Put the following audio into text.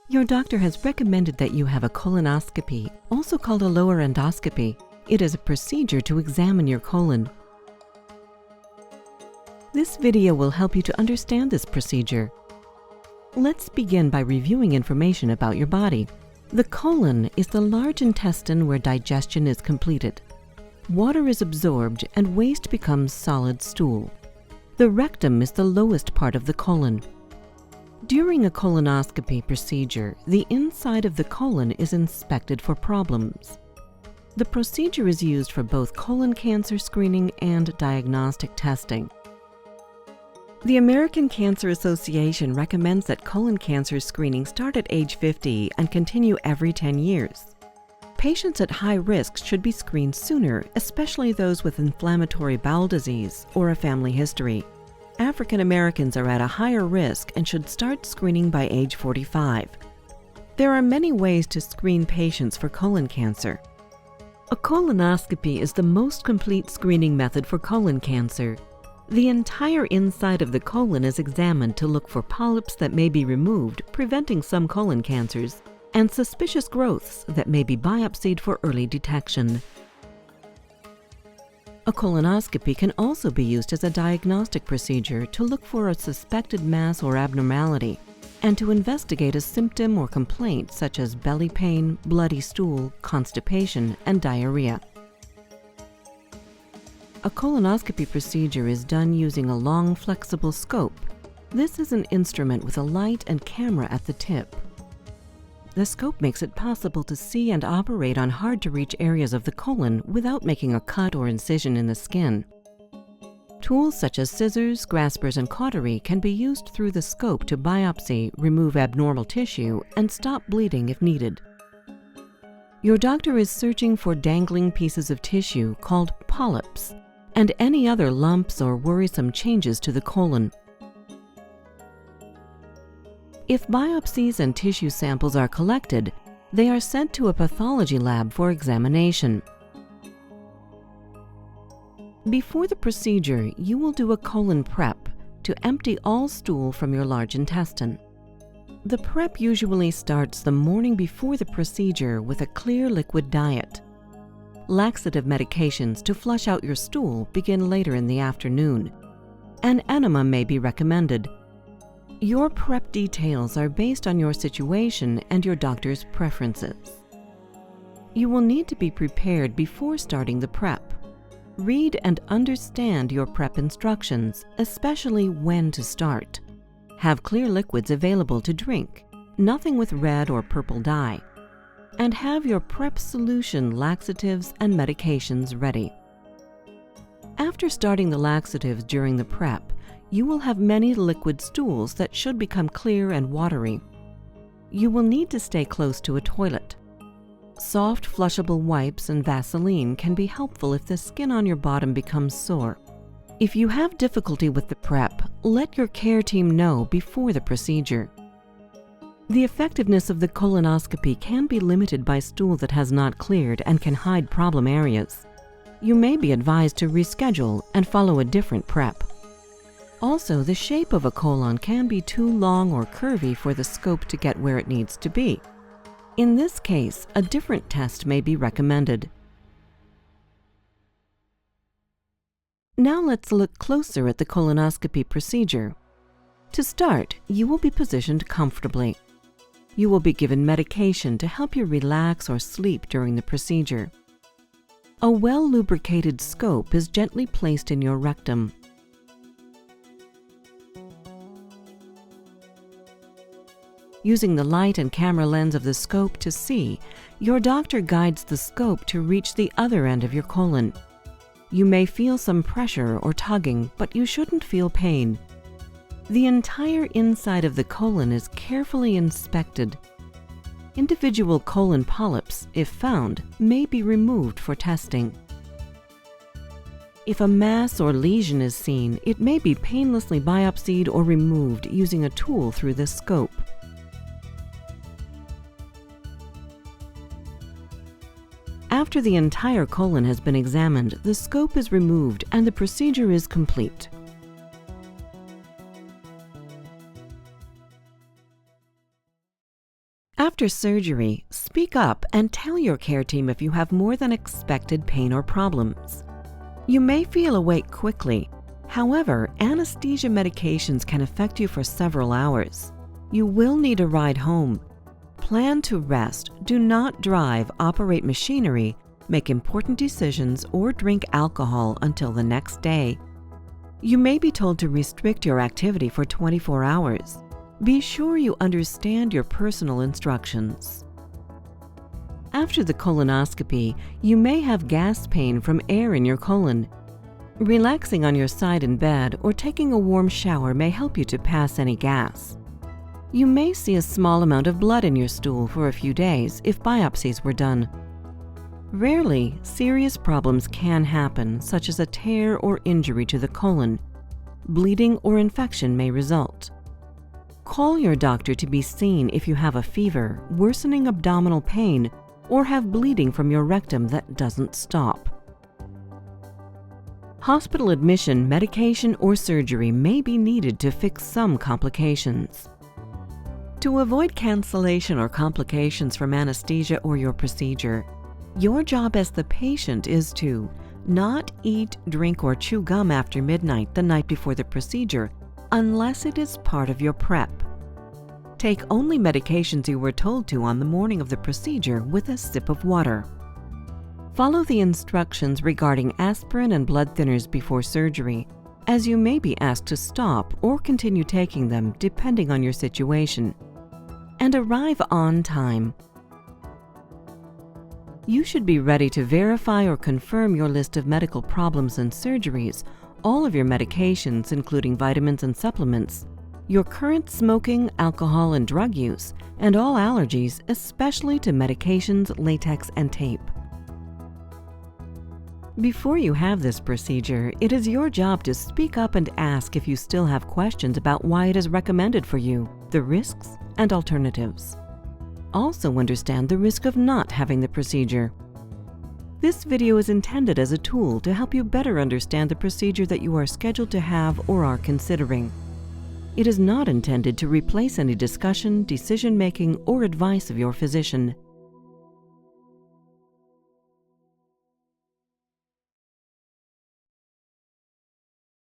Your doctor has recommended that you have a colonoscopy, also called a lower endoscopy. It is a procedure to examine your colon. This video will help you to understand this procedure. Let's begin by reviewing information about your body. The colon is the large intestine where digestion is completed. Water is absorbed and waste becomes solid stool. The rectum is the lowest part of the colon. During a colonoscopy procedure, the inside of the colon is inspected for problems. The procedure is used for both colon cancer screening and diagnostic testing. The American Cancer Association recommends that colon cancer screening start at age 50 and continue every 10 years. Patients at high risk should be screened sooner, especially those with inflammatory bowel disease or a family history. African Americans are at a higher risk and should start screening by age 45. There are many ways to screen patients for colon cancer. A colonoscopy is the most complete screening method for colon cancer. The entire inside of the colon is examined to look for polyps that may be removed, preventing some colon cancers, and suspicious growths that may be biopsied for early detection. A colonoscopy can also be used as a diagnostic procedure to look for a suspected mass or abnormality and to investigate a symptom or complaint such as belly pain, bloody stool, constipation, and diarrhea. A colonoscopy procedure is done using a long, flexible scope. This is an instrument with a light and camera at the tip. The scope makes it possible to see and operate on hard-to-reach areas of the colon without making a cut or incision in the skin. Tools such as scissors, graspers, and cautery can be used through the scope to biopsy, remove abnormal tissue, and stop bleeding if needed. Your doctor is searching for dangling pieces of tissue called polyps and any other lumps or worrisome changes to the colon. If biopsies and tissue samples are collected, they are sent to a pathology lab for examination. Before the procedure, you will do a colon prep to empty all stool from your large intestine. The prep usually starts the morning before the procedure with a clear liquid diet. Laxative medications to flush out your stool begin later in the afternoon. An enema may be recommended. Your prep details are based on your situation and your doctor's preferences. You will need to be prepared before starting the prep. Read and understand your prep instructions, especially when to start. Have clear liquids available to drink, nothing with red or purple dye, and have your prep solution, laxatives, and medications ready. After starting the laxatives during the prep, you will have many liquid stools that should become clear and watery. You will need to stay close to a toilet. Soft, flushable wipes and Vaseline can be helpful if the skin on your bottom becomes sore. If you have difficulty with the prep, let your care team know before the procedure. The effectiveness of the colonoscopy can be limited by stool that has not cleared and can hide problem areas. You may be advised to reschedule and follow a different prep. Also, the shape of a colon can be too long or curvy for the scope to get where it needs to be. In this case, a different test may be recommended. Now let's look closer at the colonoscopy procedure. To start, you will be positioned comfortably. You will be given medication to help you relax or sleep during the procedure. A well-lubricated scope is gently placed in your rectum. Using the light and camera lens of the scope to see, your doctor guides the scope to reach the other end of your colon. You may feel some pressure or tugging, but you shouldn't feel pain. The entire inside of the colon is carefully inspected. Individual colon polyps, if found, may be removed for testing. If a mass or lesion is seen, it may be painlessly biopsied or removed using a tool through the scope. After the entire colon has been examined, the scope is removed and the procedure is complete. After surgery, speak up and tell your care team if you have more than expected pain or problems. You may feel awake quickly. However, anesthesia medications can affect you for several hours. You will need a ride home. Plan to rest, do not drive, operate machinery, make important decisions, or drink alcohol until the next day. You may be told to restrict your activity for 24 hours. Be sure you understand your personal instructions. After the colonoscopy, you may have gas pain from air in your colon. Relaxing on your side in bed or taking a warm shower may help you to pass any gas. You may see a small amount of blood in your stool for a few days if biopsies were done. Rarely, serious problems can happen, such as a tear or injury to the colon. Bleeding or infection may result. Call your doctor to be seen if you have a fever, worsening abdominal pain, or have bleeding from your rectum that doesn't stop. Hospital admission, medication, or surgery may be needed to fix some complications. To avoid cancellation or complications from anesthesia or your procedure, your job as the patient is to not eat, drink, or chew gum after midnight the night before the procedure unless it is part of your PreOp. Take only medications you were told to on the morning of the procedure with a sip of water. Follow the instructions regarding aspirin and blood thinners before surgery, as you may be asked to stop or continue taking them depending on your situation. And arrive on time. You should be ready to verify or confirm your list of medical problems and surgeries, all of your medications including vitamins and supplements, your current smoking, alcohol, and drug use, and all allergies, especially to medications, latex, and tape. Before you have this procedure, it is your job to speak up and ask if you still have questions about why it is recommended for you, the risks, and alternatives. Also understand the risk of not having the procedure. This video is intended as a tool to help you better understand the procedure that you are scheduled to have or are considering. It is not intended to replace any discussion, decision-making, or advice of your physician.